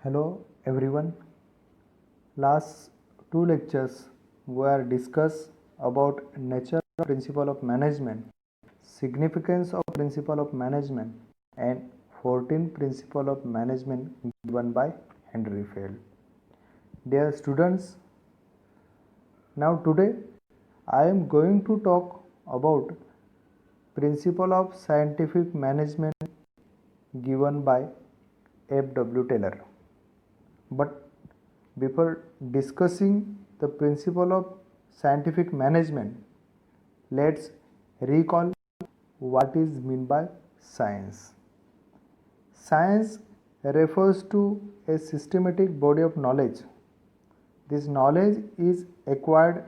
Hello everyone. Last two lectures were discussed about nature of principle of management, significance of principle of management and 14 principle of management given by Henry Feld. Dear students, now today I am going to talk about principle of scientific management given by F.W. Taylor. But before discussing the principle of scientific management, let's recall what is meant by science. Science refers to a systematic body of knowledge. This knowledge is acquired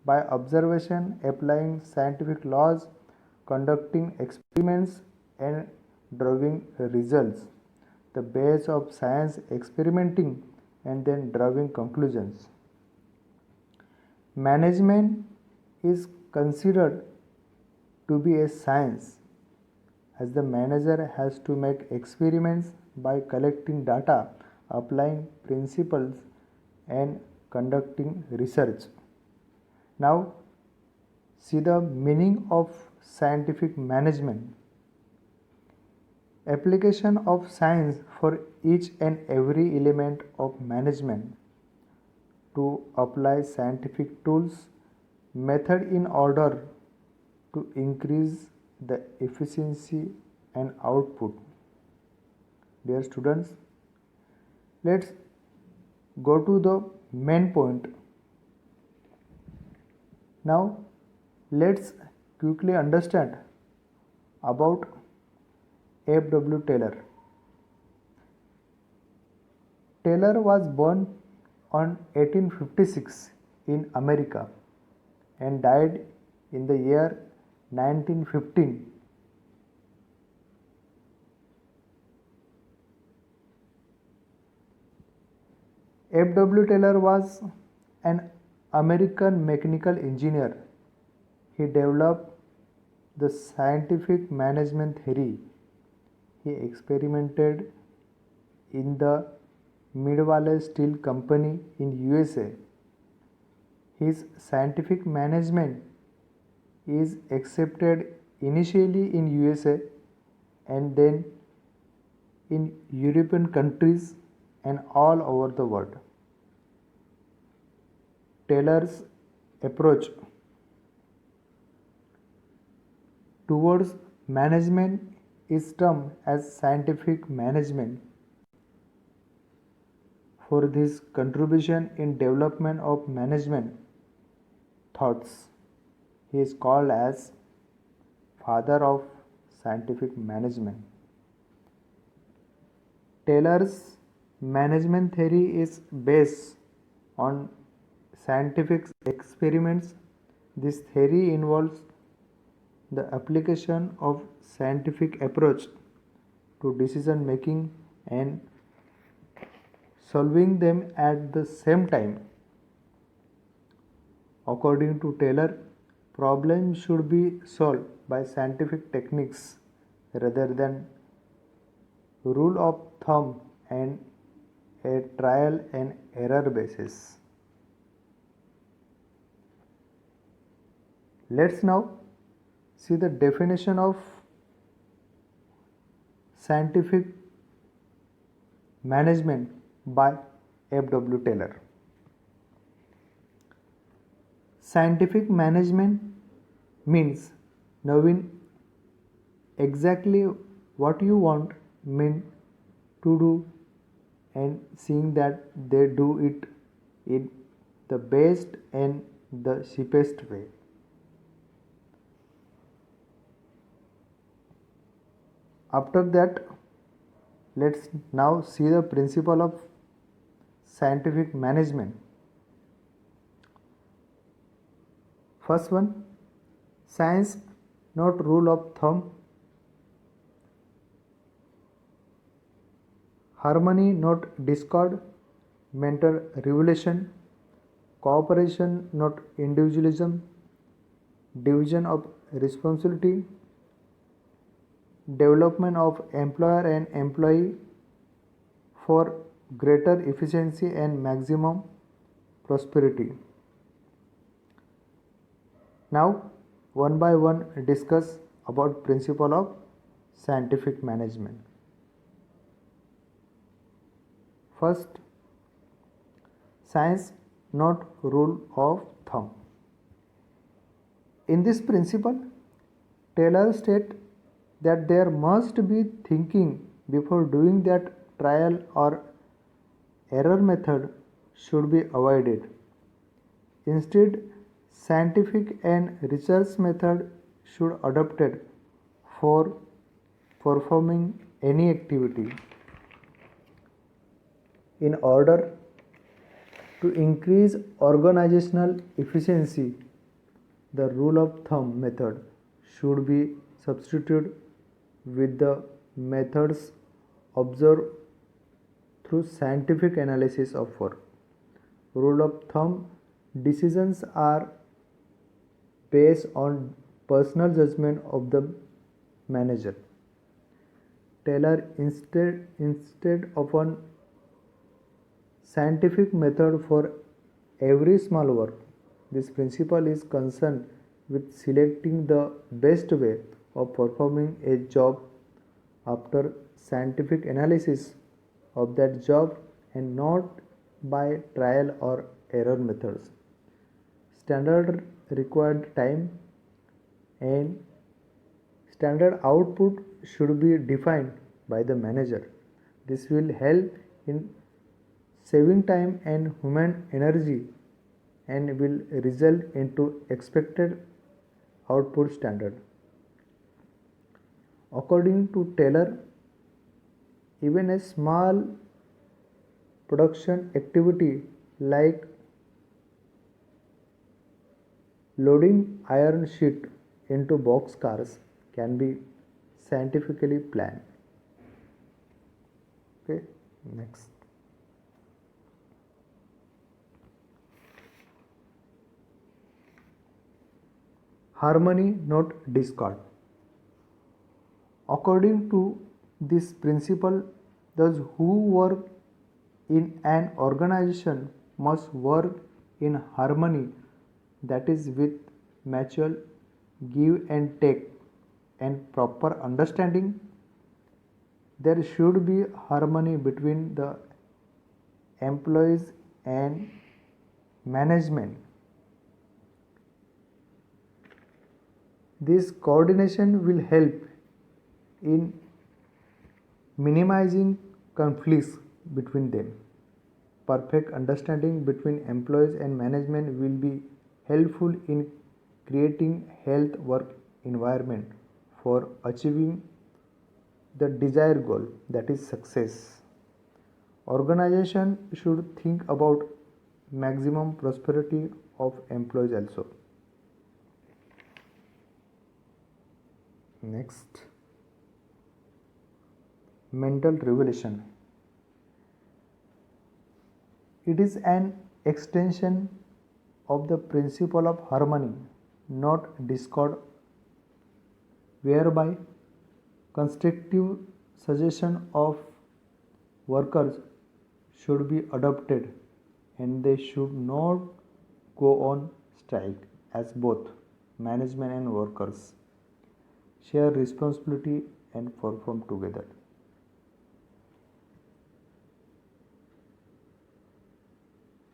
by observation, applying scientific laws, conducting experiments and drawing results. The base of science experimenting and then drawing conclusions. Management is considered to be a science as the manager has to make experiments by collecting data, applying principles and conducting research. Now see the meaning of scientific management. Application of science for each and every element of management to apply scientific tools, method in order to increase the efficiency and output. Dear students, let's go to the main point. Now let's quickly understand about F.W. Taylor. Taylor was born on 1856 in America and died in the year 1915. F.W. Taylor was an American mechanical engineer. He developed the scientific management theory. He experimented in the Mid-Valley Steel Company in USA. His scientific management is accepted initially in USA and then in European countries and all over the world. Taylor's approach towards management is termed as scientific management. For this contribution in development of management thoughts, he is called as father of scientific management. Taylor's management theory is based on scientific experiments. This theory involves the application of scientific approach to decision making and solving them at the same time. According to Taylor, problems should be solved by scientific techniques rather than rule of thumb and a trial and error basis. Let's now see the definition of scientific management by F.W. Taylor. Scientific management means knowing exactly what you want men to do and seeing that they do it in the best and the cheapest way. After that, let's now see the principle of scientific management. First one, science not rule of thumb, harmony not discord, mental revolution, cooperation not individualism, division of responsibility, development of employer and employee for greater efficiency and maximum prosperity. Now, one by one discuss about principle of scientific management. First, science not rule of thumb. In this principle, Taylor states that there must be thinking before doing that trial or error method should be avoided. Instead, scientific and research method should adopted for performing any activity. In order to increase organizational efficiency, the rule of thumb method should be substituted with the methods observed through scientific analysis of work. Rule of thumb decisions are based on personal judgment of the manager. Taylor instead of an scientific method for every small work. This principle is concerned with selecting the best way of performing a job after scientific analysis of that job and not by trial or error methods. Standard required time and standard output should be defined by the manager. This will help in saving time and human energy and will result into expected output standard. According to Taylor, even a small production activity like loading iron sheet into box cars can be scientifically planned. Okay, next. Harmony, not discord. According to this principle, those who work in an organization must work in harmony, that is, with mutual give and take and proper understanding. There should be harmony between the employees and management. This coordination will help in minimizing conflicts between them. Perfect understanding between employees and management will be helpful in creating health work environment for achieving the desired goal, that is success. Organization should think about maximum prosperity of employees also. Next, mental revolution. It is an extension of the principle of harmony, not discord, whereby constructive suggestion of workers should be adopted and they should not go on strike, as both management and workers share responsibility and perform together.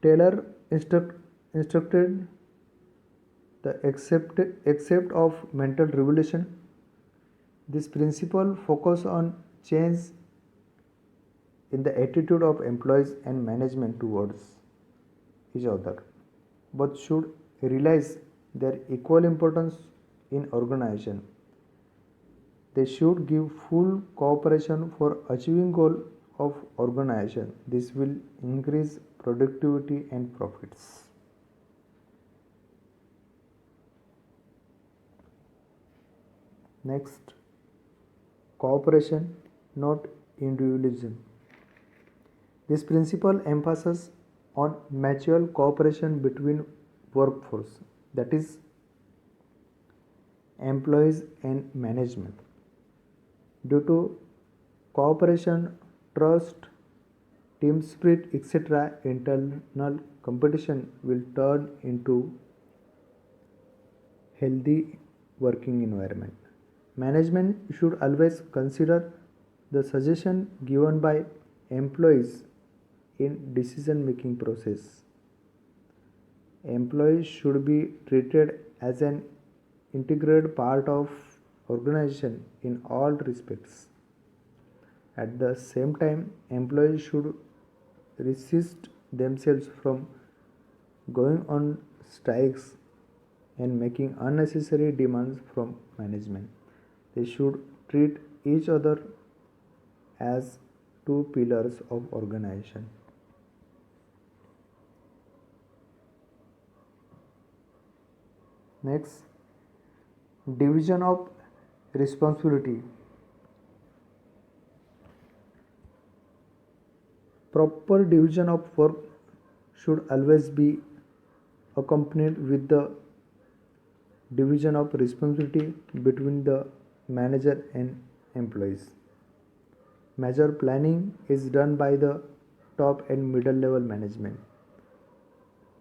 Taylor instructed the accept of mental revolution. This principle focus on change in the attitude of employees and management towards each other, but should realize their equal importance in organization. They should give full cooperation for achieving goal of organization. This will increase productivity and profits. Next, cooperation, not individualism. This principle emphasizes on mutual cooperation between workforce, that is, employees and management. Due to cooperation, trust team spirit, etc., internal competition will turn into healthy working environment. Management should always consider the suggestion given by employees in decision making process. Employees should be treated as an integrated part of organization in all respects. At the same time, employees should resist themselves from going on strikes and making unnecessary demands from management. They should treat each other as two pillars of organization. Next, division of responsibility. Proper division of work should always be accompanied with the division of responsibility between the manager and employees. Major planning is done by the top and middle level management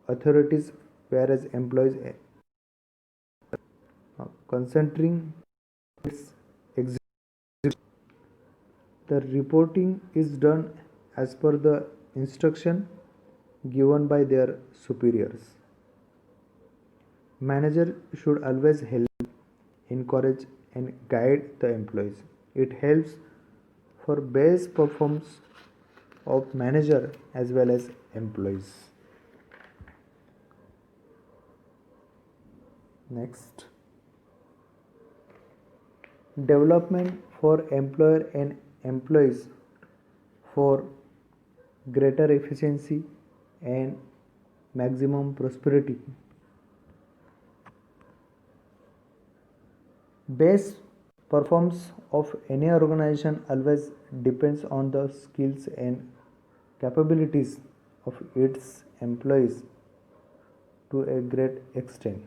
authorities, whereas employees concentrating its execution. The reporting is done as per the instruction given by their superiors. Manager should always help, encourage, and guide the employees. It helps for best performance of manager as well as employees. Next, development for employer and employees for greater efficiency and maximum prosperity. Best performance of any organization always depends on the skills and capabilities of its employees to a great extent.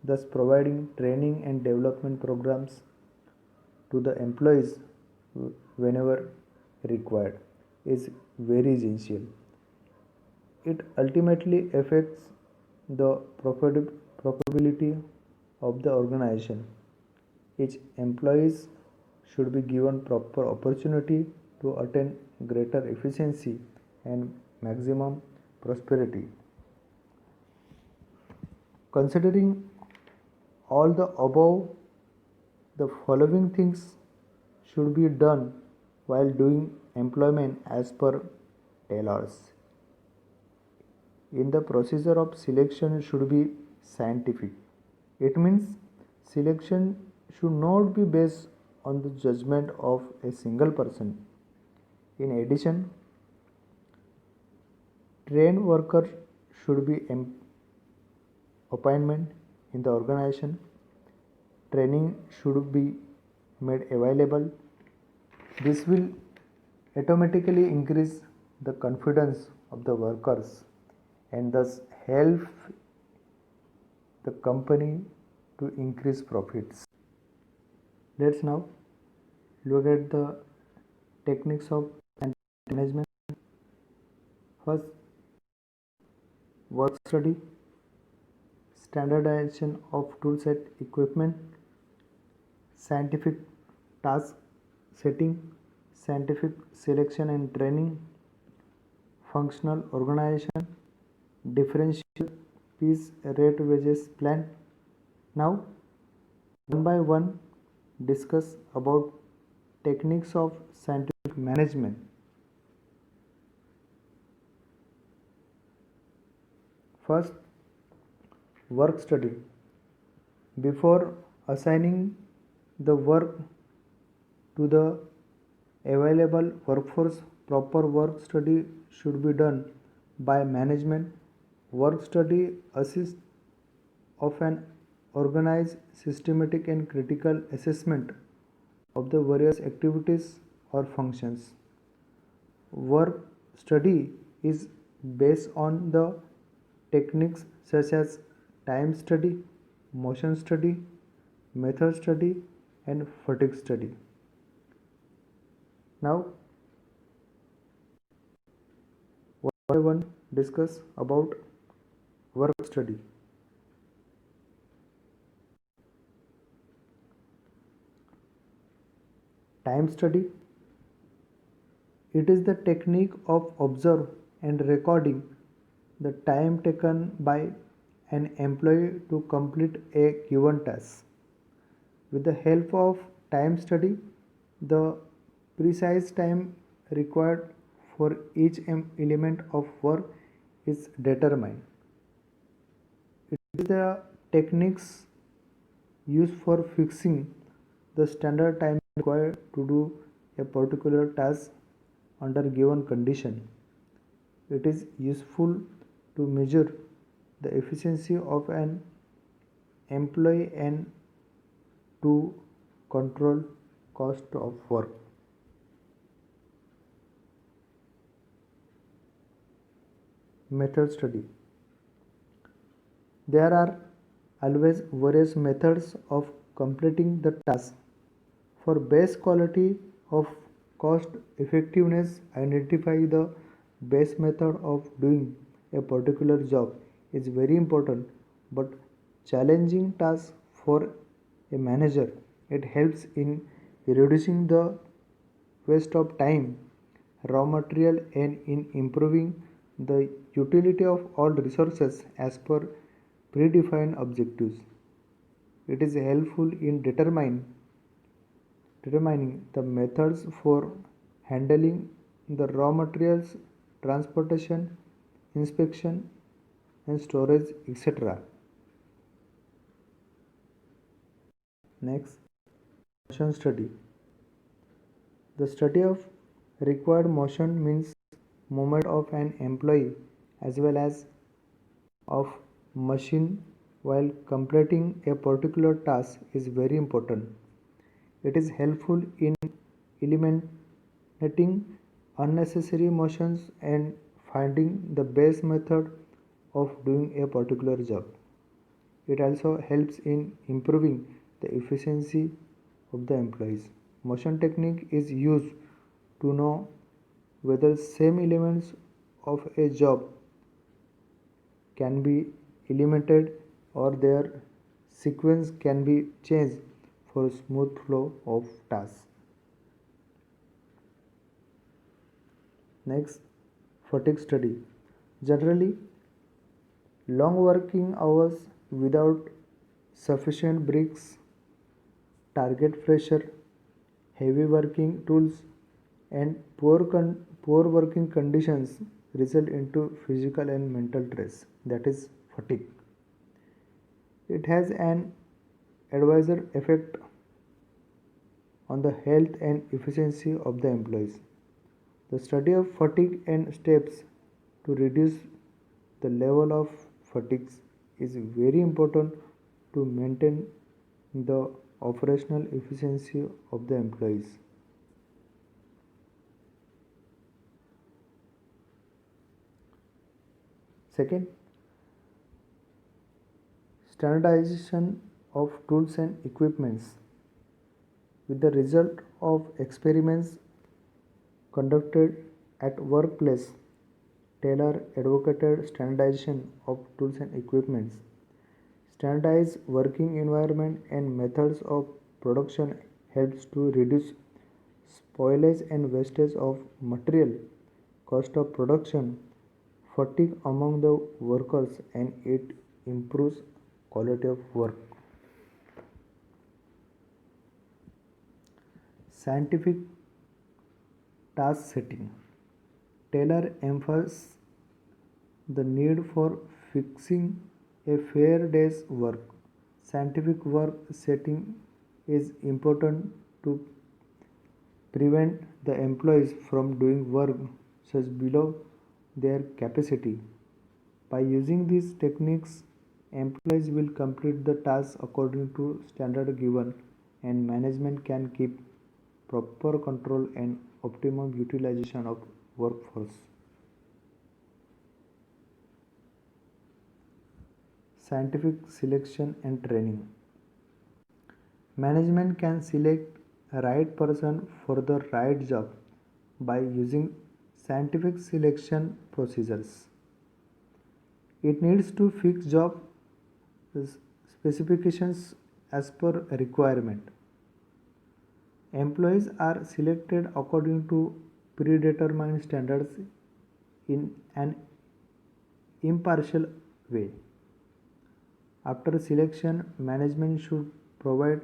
Thus, providing training and development programs to the employees whenever required is very essential. It ultimately affects the profitability of the organization. Each employees should be given proper opportunity to attain greater efficiency and maximum prosperity. Considering all the above, the following things should be done while doing employment as per tailors. In the procedure of selection should be scientific. It means selection should not be based on the judgment of a single person. In addition, trained worker should be appointment in the organization. Training should be made available. This will automatically increase the confidence of the workers and thus help the company to increase profits. Let's now look at the techniques of management. First, work study, standardization of tool set equipment, scientific task setting, scientific selection and training, functional organization, differential piece rate wages plan. Now, one by one, discuss about techniques of scientific management. First, work study. Before assigning the work to the available workforce, proper work study should be done by management. Work study assists of an organized, systematic and critical assessment of the various activities or functions. Work study is based on the techniques such as time study, motion study, method study and fatigue study. Now, one discuss about work study. Time study. It is the technique of observe and recording the time taken by an employee to complete a given task. With the help of time study, the precise time required for each element of work is determined. It is the techniques used for fixing the standard time required to do a particular task under given condition. It is useful to measure the efficiency of an employee and to control cost of work. Method study. There are always various methods of completing the task. For best quality of cost effectiveness, identify the best method of doing a particular job is very important but challenging task for a manager. It helps in reducing the waste of time, raw material and in improving the utility of all resources as per predefined objectives. It is helpful in determining the methods for handling the raw materials, transportation, inspection, and storage, etc. Next, motion study. The study of required motion means movement of an employee as well as of machine while completing a particular task is very important. It is helpful in eliminating unnecessary motions and finding the best method of doing a particular job. It also helps in improving the efficiency of the employees. Motion technique is used to know whether same elements of a job can be eliminated or their sequence can be changed for smooth flow of tasks. Next, fatigue study. Generally, long working hours without sufficient breaks, target pressure, heavy working tools, and poor working conditions result into physical and mental stress, that is fatigue. It has an adverse effect on the health and efficiency of the employees. The study of fatigue and steps to reduce the level of fatigue is very important to maintain the operational efficiency of the employees. Second, standardization of tools and equipments. With the result of experiments conducted at workplace, Taylor advocated standardization of tools and equipments. Standardized working environment and methods of production helps to reduce spoilage and wastage of material, cost of production, fatigue among the workers, and it improves quality of work. Scientific task setting. Taylor emphasized the need for fixing a fair day's work. Scientific work setting is important to prevent the employees from doing work such below their capacity. By using these techniques, employees will complete the task according to standard given and management can keep proper control and optimum utilization of workforce. Scientific selection and training. Management can select a right person for the right job by using scientific selection procedures. It needs to fix job specifications as per requirement. Employees are selected according to predetermined standards in an impartial way. After selection, management should provide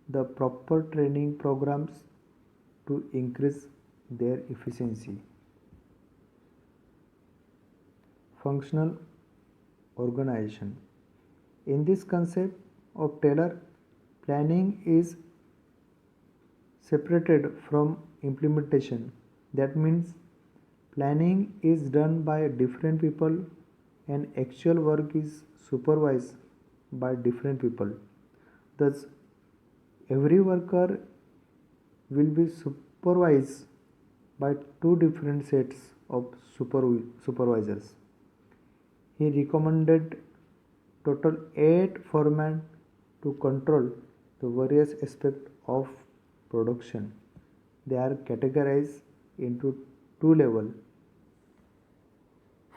the proper training programs to increase their efficiency. Functional organization. In this concept of Taylor, planning is separated from implementation. That means planning is done by different people and actual work is supervised by different people. Thus, every worker will be supervised by two different sets of supervisors. He recommended total 8 format to control the various aspects of production. They are categorized into two levels.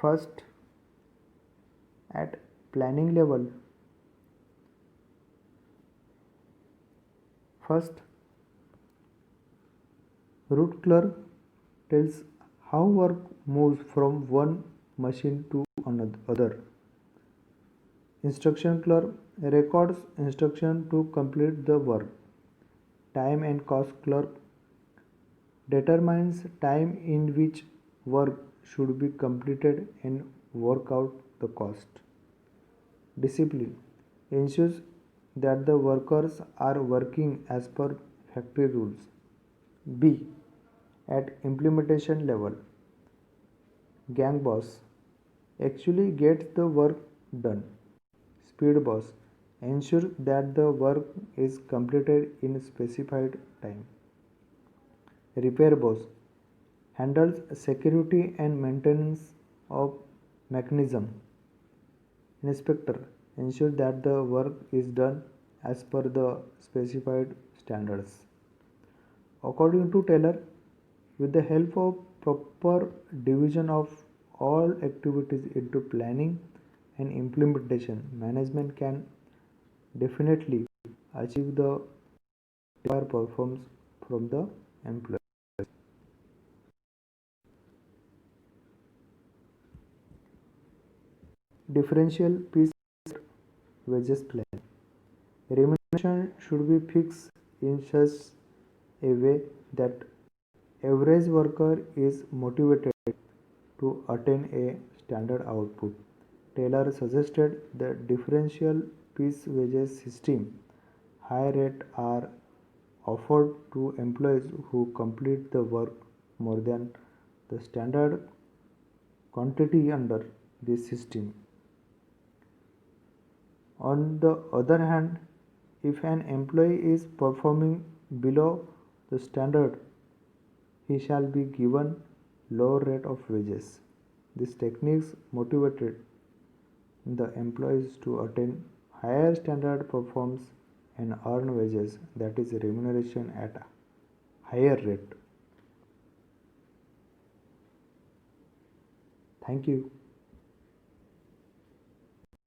First, at planning level, first root clerk tells how work moves from one machine to another. Instruction clerk records instruction to complete the work. Time and cost clerk determines time in which work should be completed and work out the cost. Discipline ensures that the workers are working as per factory rules. B. At implementation level, gang boss actually gets the work done. Speed boss ensures that the work is completed in specified time. Repair boss handles security and maintenance of mechanism. Inspector ensures that the work is done as per the specified standards. According to Taylor, with the help of proper division of all activities into planning and implementation, management can definitely achieve the desired performance from the employee. Differential piece wages plan. Remuneration should be fixed in such a way that average worker is motivated to attain a standard output. Taylor suggested the differential piece wages system. High rates are offered to employees who complete the work more than the standard quantity under this system. On the other hand, if an employee is performing below the standard, he shall be given lower rate of wages. These techniques motivated the employees to attain higher standard performance and earn wages, that is remuneration at higher rate. Thank you.